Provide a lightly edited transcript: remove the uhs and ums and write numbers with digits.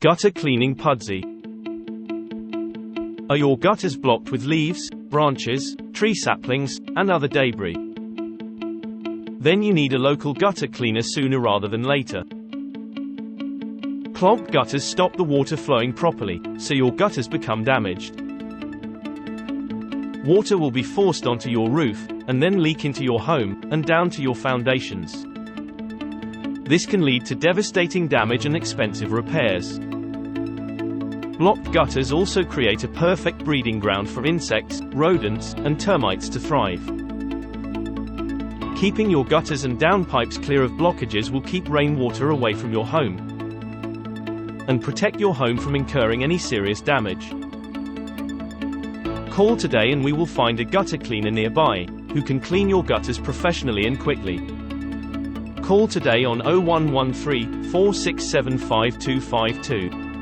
Gutter cleaning Pudsey. Are your gutters blocked with leaves, branches, tree saplings, and other debris? Then you need a local gutter cleaner sooner rather than later. Clogged gutters stop the water flowing properly, so your gutters become damaged. Water will be forced onto your roof, and then leak into your home, and down to your foundations. This can lead to devastating damage and expensive repairs. Blocked gutters also create a perfect breeding ground for insects, rodents, and termites to thrive. Keeping your gutters and downpipes clear of blockages will keep rainwater away from your home and protect your home from incurring any serious damage. Call today and we will find a gutter cleaner nearby, who can clean your gutters professionally and quickly. Call today on 0113 467 5252.